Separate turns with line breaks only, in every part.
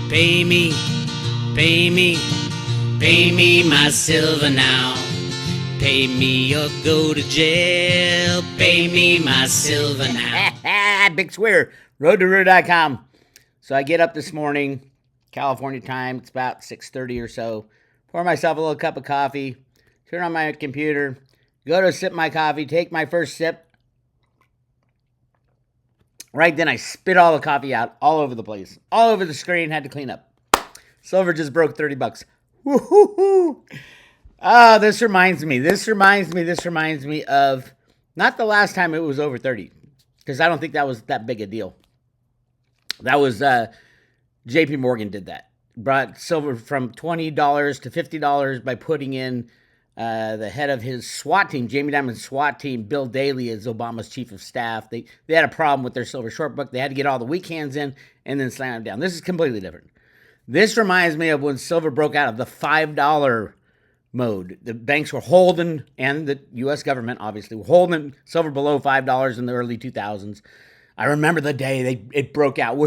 Pay me, pay me, pay me my silver now. Pay me or go to jail. Pay me my silver now.
Bix Weir, roadtoroot.com. So I get up this morning, California time. It's about 6:30 or so. Pour myself a little cup of coffee. Turn on my computer. Go to sip my coffee. Take my first sip. Right then I spit all the coffee out all over the place. All over the screen. Had to clean up. Silver just broke $30. Woo-hoo-hoo. Oh, this reminds me of not the last time it was over 30, because I don't think that was that big a deal. That was JP Morgan did that. Brought silver from $20 to $50 by putting in the head of his SWAT team, Jamie Dimon's SWAT team, Bill Daley, as Obama's chief of staff. They had a problem with their silver short book. They had to get all the weak hands in and then slam them down. This is completely different. This reminds me of when silver broke out of the $5 mode. The banks were holding, and the U.S. government obviously were holding silver below $5 in the early 2000s. I remember the day it broke out.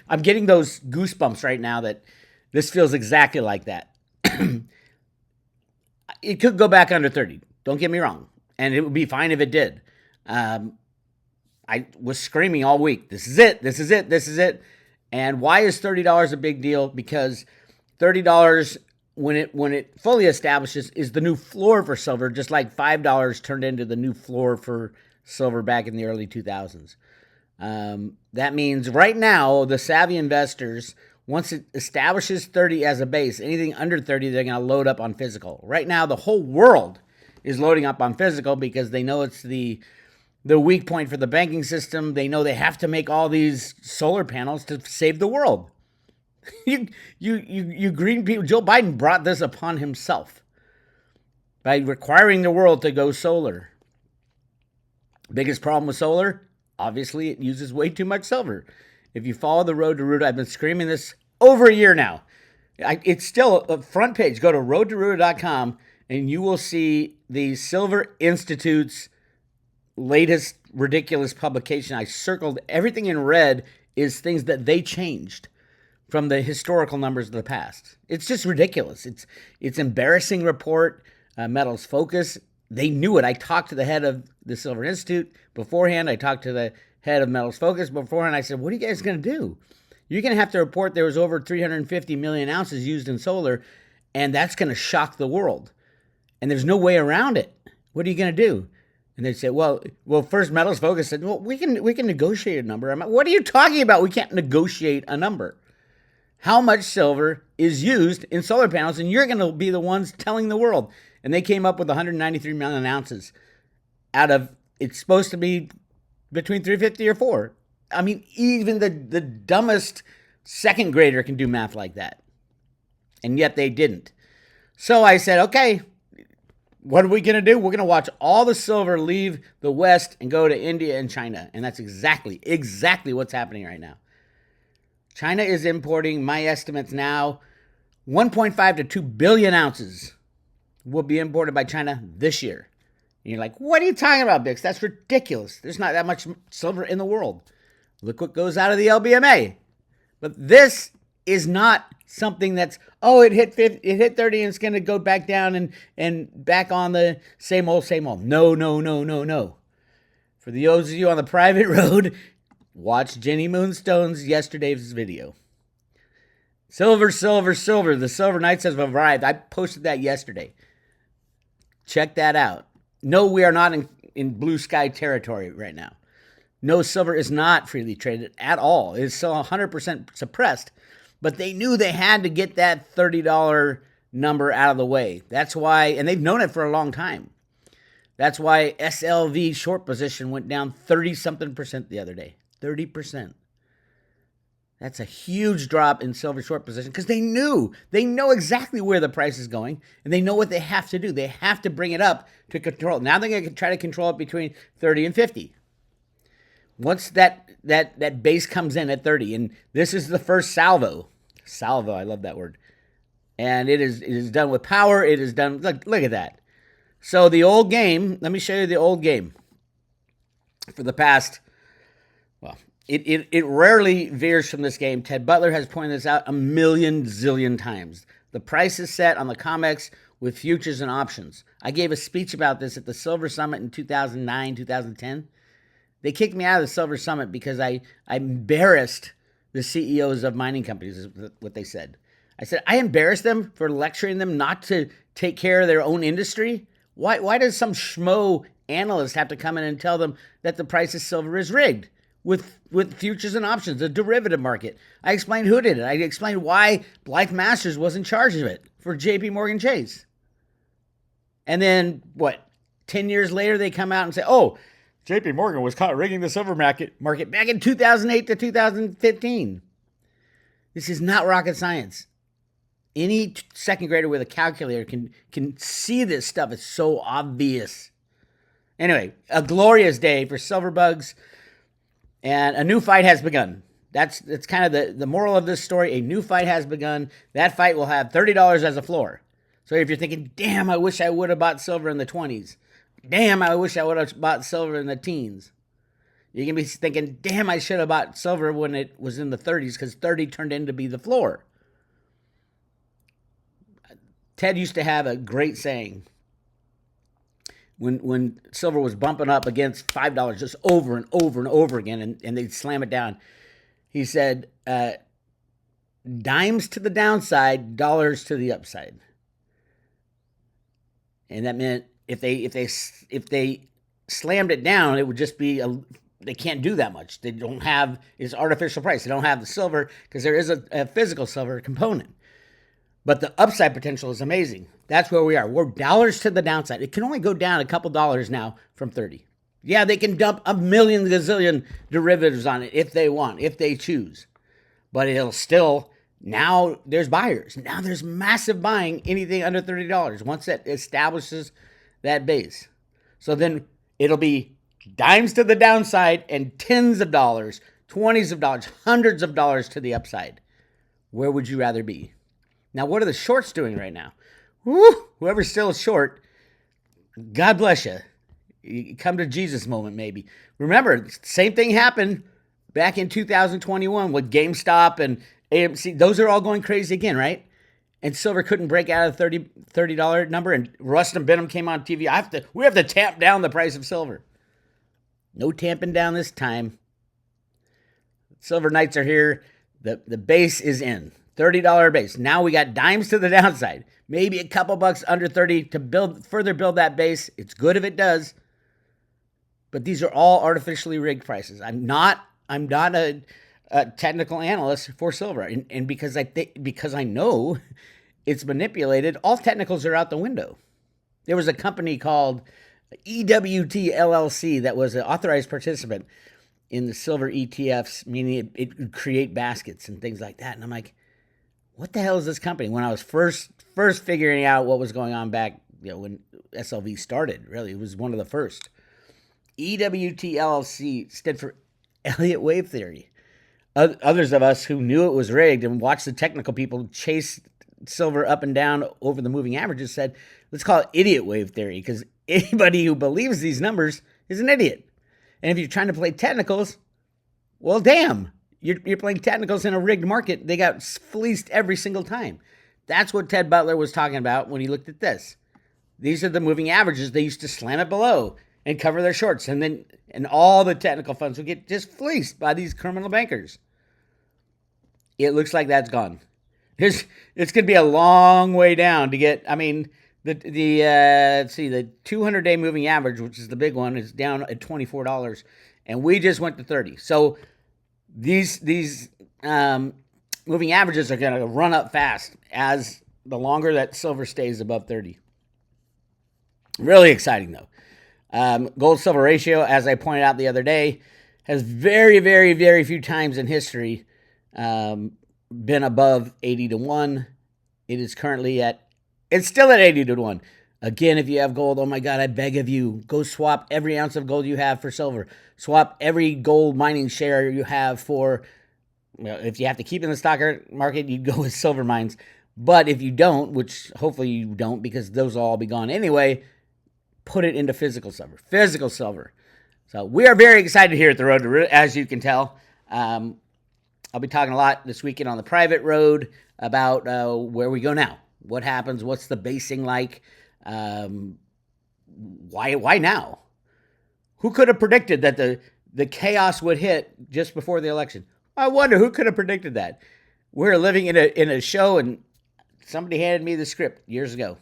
I'm getting those goosebumps right now that this feels exactly like that. It could go back under 30. Don't get me wrong. And it would be fine if it did. I was screaming all week, this is it, this is it, this is it. And why is $30 a big deal? Because $30, when it fully establishes, is the new floor for silver, just like $5 turned into the new floor for silver back in the early 2000s. That means right now, the savvy investors, once it establishes 30 as a base, anything under 30, they're going to load up on physical. Right now, the whole world is loading up on physical because they know it's the weak point for the banking system. They know they have to make all these solar panels to save the world. You green people, Joe Biden brought this upon himself by requiring the world to go solar. Biggest problem with solar? Obviously, it uses way too much silver. If you follow the Road to Root, I've been screaming this over a year now. It's still a front page. Go to roadtoroot.com and you will see the Silver Institute's latest ridiculous publication. I circled everything in red is things that they changed from the historical numbers of the past. It's just ridiculous. It's embarrassing report. Metals Focus, they knew it. I talked to the head of the Silver Institute beforehand. I talked to the head of Metals Focus beforehand. I said, what are you guys going to do? You're going to have to report there was over 350 million ounces used in solar, and that's going to shock the world. And there's no way around it. What are you going to do? And they said, well, first Metals Focus said, well, we can negotiate a number. I'm like, what are you talking about? We can't negotiate a number. How much silver is used in solar panels, and you're going to be the ones telling the world. And they came up with 193 million ounces out of, it's supposed to be between 350 or 4. I mean, even the dumbest second grader can do math like that. And yet they didn't. So I said, okay, what are we going to do? We're going to watch all the silver leave the West and go to India and China. And that's exactly what's happening right now. China is importing, my estimates now, 1.5 to 2 billion ounces will be imported by China this year. And you're like, what are you talking about, Bix? That's ridiculous. There's not that much silver in the world. Look what goes out of the LBMA. But this is not something that's, it hit 30 and it's going to go back down and back on the same old. No. For those of you on the private road, watch Jenny Moonstone's yesterday's video. Silver. The silver knights have arrived. I posted that yesterday. Check that out. No, we are not in blue sky territory right now. No, silver is not freely traded at all. It is still 100% suppressed. But they knew they had to get that $30 number out of the way. That's why, and they've known it for a long time. That's why SLV short position went down 30-something% the other day. 30%. That's a huge drop in silver short position because they know exactly where the price is going, and they know what they have to do. They have to bring it up to control. Now they're going to try to control it between 30 and 50. Once that base comes in at 30, and this is the first salvo. Salvo, I love that word. And it is done with power. It is done, look at that. So the old game, let me show you the old game. For the past, It rarely veers from this game. Ted Butler has pointed this out a million zillion times. The price is set on the COMEX with futures and options. I gave a speech about this at the Silver Summit in 2009, 2010. They kicked me out of the Silver Summit because I embarrassed the CEOs of mining companies, is what they said. I said, I embarrassed them for lecturing them not to take care of their own industry. Why does some schmo analyst have to come in and tell them that the price of silver is rigged with futures and options, a derivative market? I explained who did it. I explained why Blythe Masters was in charge of it for JP Morgan Chase. And then, 10 years later, they come out and say, oh, JP Morgan was caught rigging the silver market back in 2008 to 2015. This is not rocket science. Any second grader with a calculator can see this stuff. It's so obvious. Anyway, a glorious day for silver bugs, and a new fight has begun. That's kind of the moral of this story. A new fight has begun. That fight will have $30 as a floor. So if you're thinking, damn, I wish I would have bought silver in the 20s. Damn, I wish I would have bought silver in the teens. You can be thinking, damn, I should have bought silver when it was in the 30s because 30 turned into be the floor. Ted used to have a great saying when silver was bumping up against $5 just over and over and over again, and they'd slam it down. He said, dimes to the downside, dollars to the upside. And that meant if they slammed it down, it would just be they can't do that much. They don't have it's artificial price. They don't have the silver because there is a physical silver component. But the upside potential is amazing. That's where we are. We're dollars to the downside. It can only go down a couple dollars now from 30. Yeah, they can dump a million gazillion derivatives on it if they want, if they choose. But it'll still, now there's buyers. Now there's massive buying anything under $30 once it establishes that base. So then it'll be dimes to the downside and tens of dollars, 20s of dollars, hundreds of dollars to the upside. Where would you rather be? Now, what are the shorts doing right now? Woo, whoever's still short, God bless you. You come to Jesus moment, maybe. Remember, same thing happened back in 2021 with GameStop and AMC. Those are all going crazy again, right? And silver couldn't break out of the $30 number, and Rustin Benham came on TV. We have to tamp down the price of silver. No tamping down this time. Silver Knights are here. The base is in. $30 base. Now we got dimes to the downside. Maybe a couple bucks under 30 to further build that base. It's good if it does. But these are all artificially rigged prices. I'm not a technical analyst for silver. And because I know it's manipulated, all technicals are out the window. There was a company called EWT LLC that was an authorized participant in the silver ETFs, meaning it would create baskets and things like that. And I'm like, what the hell is this company? When I was first figuring out what was going on back, when SLV started, really, it was one of the first. EWT LLC stood for Elliott Wave Theory. Others of us who knew it was rigged and watched the technical people chase silver up and down over the moving averages said, let's call it idiot wave theory, because anybody who believes these numbers is an idiot. And if you're trying to play technicals, well, damn. You're playing technicals in a rigged market. They got fleeced every single time. That's what Ted Butler was talking about when he looked at this. These are the moving averages. They used to slam it below and cover their shorts. And all the technical funds would get just fleeced by these criminal bankers. It looks like that's gone. It's going to be a long way down to get, the 200-day moving average, which is the big one, is down at $24. And we just went to 30. So these moving averages are going to run up fast as the longer that silver stays above 30. Really exciting, though. Gold-silver ratio, as I pointed out the other day, has very, very, very few times in history been above 80 to 1. It is currently it's still at 80 to 1. Again, if you have gold, oh my God, I beg of you, go swap every ounce of gold you have for silver. Swap every gold mining share you have for, if you have to keep in the stock market, you'd go with silver mines. But if you don't, which hopefully you don't because those will all be gone anyway, put it into physical silver. Physical silver. So we are very excited here at the Road to Root, as you can tell. I'll be talking a lot this weekend on the private road about where we go now. What happens? What's the basing like? Why now? Who could have predicted that the chaos would hit just before the election? I wonder who could have predicted that. We're living in a show, and somebody handed me the script years ago.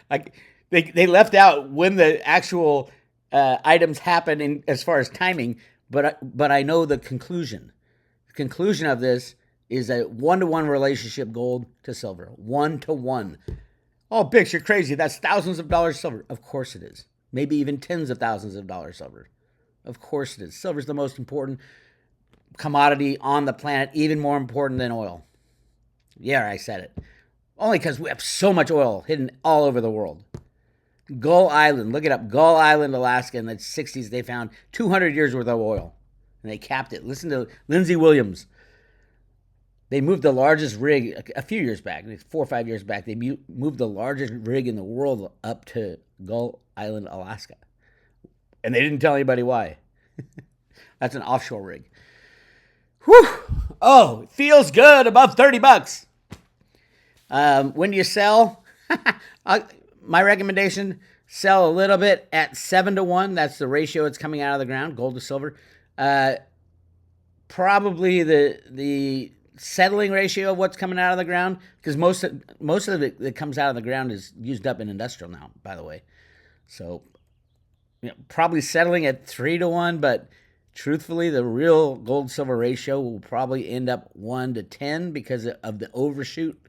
Like they left out when the actual items happen in as far as timing, but I know the conclusion. The conclusion of this is a 1-to-1 relationship, gold to silver, 1-to-1. Oh, Bix, you're crazy. That's thousands of dollars silver. Of course it is. Maybe even tens of thousands of dollars silver. Of course it is. Silver is the most important commodity on the planet, even more important than oil. Yeah, I said it. Only because we have so much oil hidden all over the world. Gull Island, look it up. Gull Island, Alaska, in the 60s, they found 200 years worth of oil. And they capped it. Listen to Lindsey Williams. They moved the largest rig a few years back, 4 or 5 years back. They moved the largest rig in the world up to Gull Island, Alaska. And they didn't tell anybody why. That's an offshore rig. Whew. Oh, it feels good above $30. When you sell, my recommendation, sell a little bit at 7-to-1. That's the ratio it's coming out of the ground, gold to silver. Probably the settling ratio of what's coming out of the ground, because most of it that comes out of the ground is used up in industrial now, by the way. So, probably settling at 3-to-1, but truthfully, the real gold-silver ratio will probably end up 1-to-10 because of the overshoot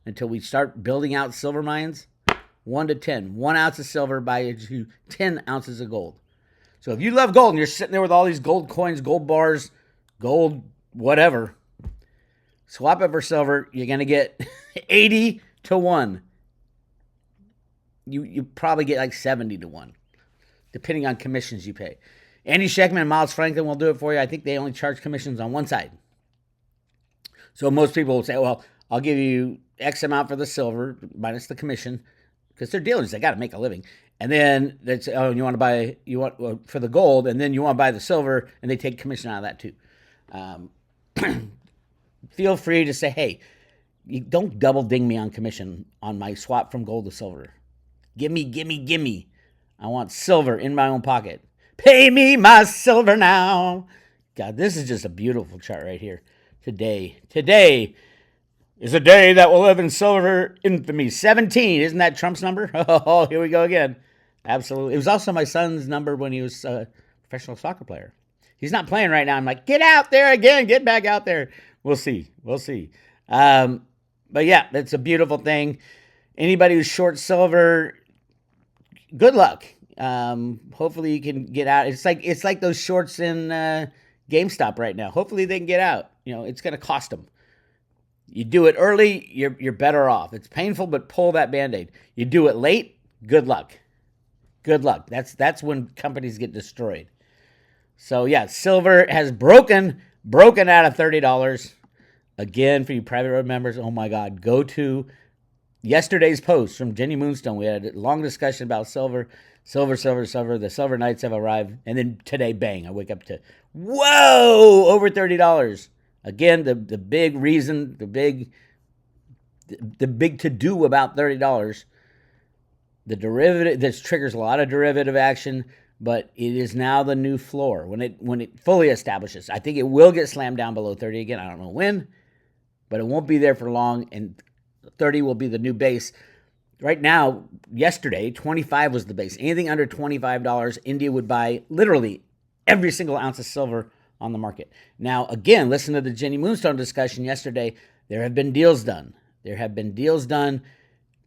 until we start building out silver mines. 1-to-10. 1 ounce of silver buys you 10 ounces of gold. So if you love gold and you're sitting there with all these gold coins, gold bars, gold whatever, swap it for silver, you're going to get 80-to-1. You probably get like 70-to-1, depending on commissions you pay. Andy Scheckman and Miles Franklin will do it for you. I think they only charge commissions on one side. So most people will say, well, I'll give you X amount for the silver minus the commission, because they're dealers. They got to make a living. And then they say, oh, you want for the gold, and then you want to buy the silver, and they take commission out of that too. Feel free to say, hey, you don't double ding me on commission on my swap from gold to silver. Gimme. I want silver in my own pocket. Pay me my silver now. God, this is just a beautiful chart right here. Today is a day that will live in silver infamy. 17, isn't that Trump's number? Oh, here we go again. Absolutely. It was also my son's number when he was a professional soccer player. He's not playing right now. I'm like, get out there again. Get back out there. We'll see. But yeah, that's a beautiful thing. Anybody who's short silver, good luck. Hopefully you can get out. It's like those shorts in GameStop right now. Hopefully they can get out. It's going to cost them. You do it early, you're better off. It's painful, but pull that Band-Aid. You do it late, good luck. That's when companies get destroyed. So yeah, silver has broken out of $30. Again, for you private road members, oh my God, go to yesterday's post from Jenny Moonstone. We had a long discussion about silver. The silver nights have arrived. And then today, bang, I wake up to, whoa, over $30. Again, the big reason, the big to-do about $30, the derivative, this triggers a lot of derivative action, but it is now the new floor. When it fully establishes, I think it will get slammed down below 30 again. I don't know when, but it won't be there for long, and 30 will be the new base. Right now, yesterday, 25 was the base. Anything under $25, India would buy literally every single ounce of silver on the market. Now, again, listen to the Jenny Moonstone discussion yesterday. There have been deals done.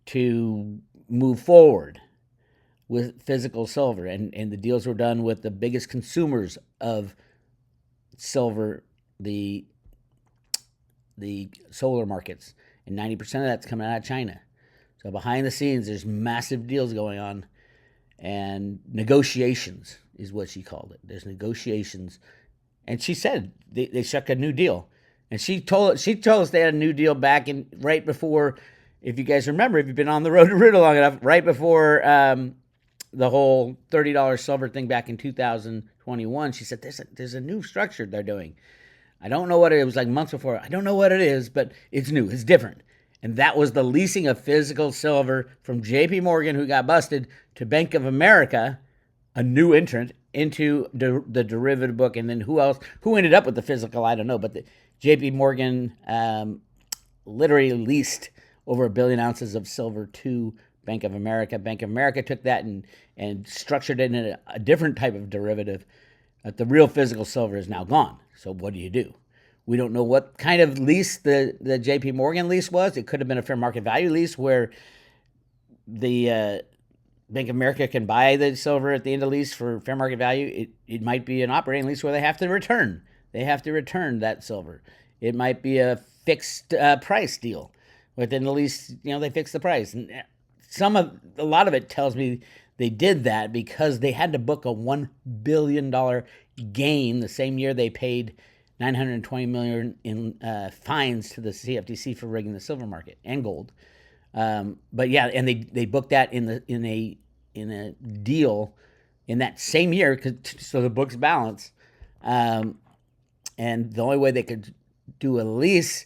To move forward with physical silver, and the deals were done with the biggest consumers of silver, the solar markets, and 90% of that's coming out of China. So behind the scenes, there's massive deals going on, and negotiations is what she called it. There's negotiations. And she said they struck a new deal. And she told us they had a new deal back in right before, if you guys remember, if you've been on the road to Ruta long enough, right before the whole $30 silver thing back in 2000, 21, she said, there's a new structure they're doing. I don't know what it was, like months before. I don't know what it is, but it's new. It's different. And that was the leasing of physical silver from JP Morgan, who got busted, to Bank of America, a new entrant, into the derivative book. And then who else? Who ended up with the physical? I don't know. But the JP Morgan literally leased over 1 billion ounces of silver to Bank of America. Bank of America took that and structured it in a different type of derivative. But the real physical silver is now gone. So what do? We don't know what kind of lease the JP Morgan lease was. It could have been a fair market value lease where the Bank of America can buy the silver at the end of the lease for fair market value. It might be an operating lease where they have to return. They have to return that silver. It might be a fixed price deal. Within the lease, they fix the price. And a lot of it tells me they did that because they had to book a $1 billion gain the same year they paid $920 million in fines to the CFTC for rigging the silver market and gold. But yeah, and they booked that in a deal in that same year, so the books balance. And the only way they could do a lease,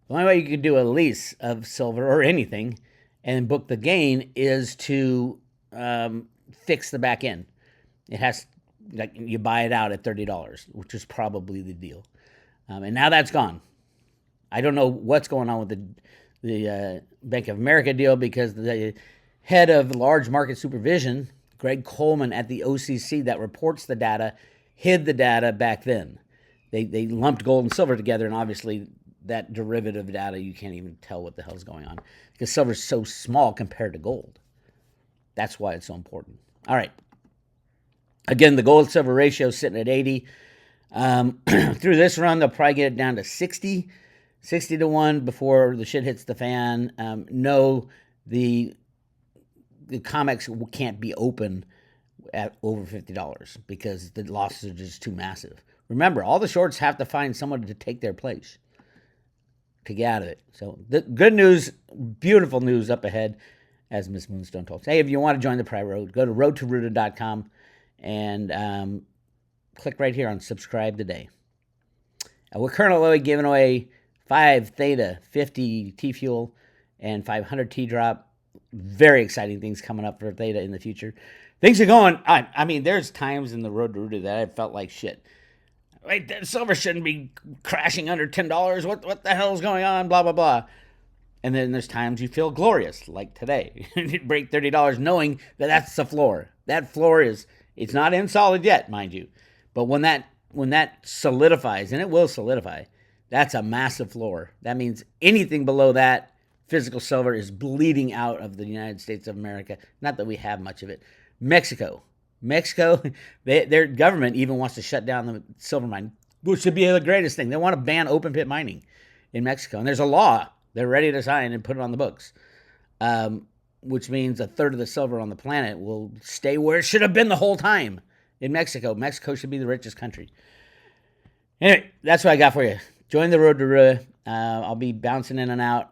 the only way you could do a lease of silver or anything and book the gain is to fix the back end. It has, like, you buy it out at $30, which is probably the deal. And now that's gone. I don't know what's going on with the Bank of America deal, because the head of large market supervision, Greg Coleman at the OCC that reports the data, hid the data back then. They lumped gold and silver together, and obviously that derivative data, you can't even tell what the hell's going on because silver is so small compared to gold. That's why it's so important. All right. Again, the gold-silver ratio is sitting at 80. Through this run, they'll probably get it down to 60 to 1 before the shit hits the fan. No, the COMEX can't be open at over $50 because the losses are just too massive. Remember, all the shorts have to find someone to take their place to get out of it. So the good news, beautiful news up ahead, as Miss Moonstone told us. Hey, if you want to join the private road, go to roadtoruta.com and click right here on subscribe today. We're currently giving away 5 Theta 50 T-Fuel and 500 T-Drop. Very exciting things coming up for Theta in the future. Things are going, I mean, there's times in the Road to Ruta that I felt like shit. Wait, silver shouldn't be crashing under $10. What the hell is going on? Blah, blah, blah. And then there's times you feel glorious, like today. You break $30 knowing that that's the floor. That floor it's not in solid yet, mind you. But when that solidifies, and it will solidify, that's a massive floor. That means anything below that, physical silver is bleeding out of the United States of America. Not that we have much of it. Mexico, their government even wants to shut down the silver mine, which would be the greatest thing. They want to ban open pit mining in Mexico. And there's a law they're ready to sign and put it on the books, which means 1/3 of the silver on the planet will stay where it should have been the whole time, in Mexico. Mexico should be the richest country. Anyway, that's what I got for you. Join the Road to Ruta. I'll be bouncing in and out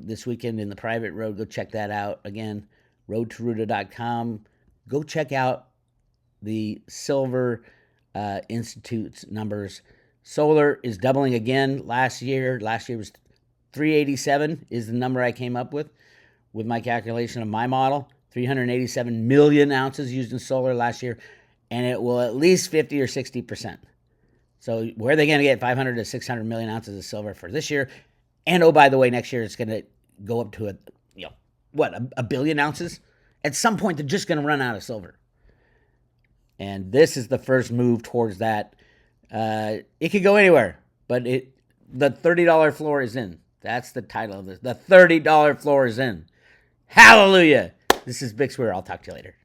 this weekend in the private road. Go check that out. Again, roadtoruta.com. Go check out the Silver Institute's numbers. Solar is doubling again. Last year was 387 is the number I came up with my calculation of my model. 387 million ounces used in solar last year, and it will at least 50 or 60%. So where are they going to get 500 to 600 million ounces of silver for this year? And oh, by the way, next year it's going to go up to a billion ounces? At some point, they're just going to run out of silver. And this is the first move towards that. It could go anywhere, but the $30 floor is in. That's the title of this. The $30 floor is in. Hallelujah. This is Bix Weir. I'll talk to you later.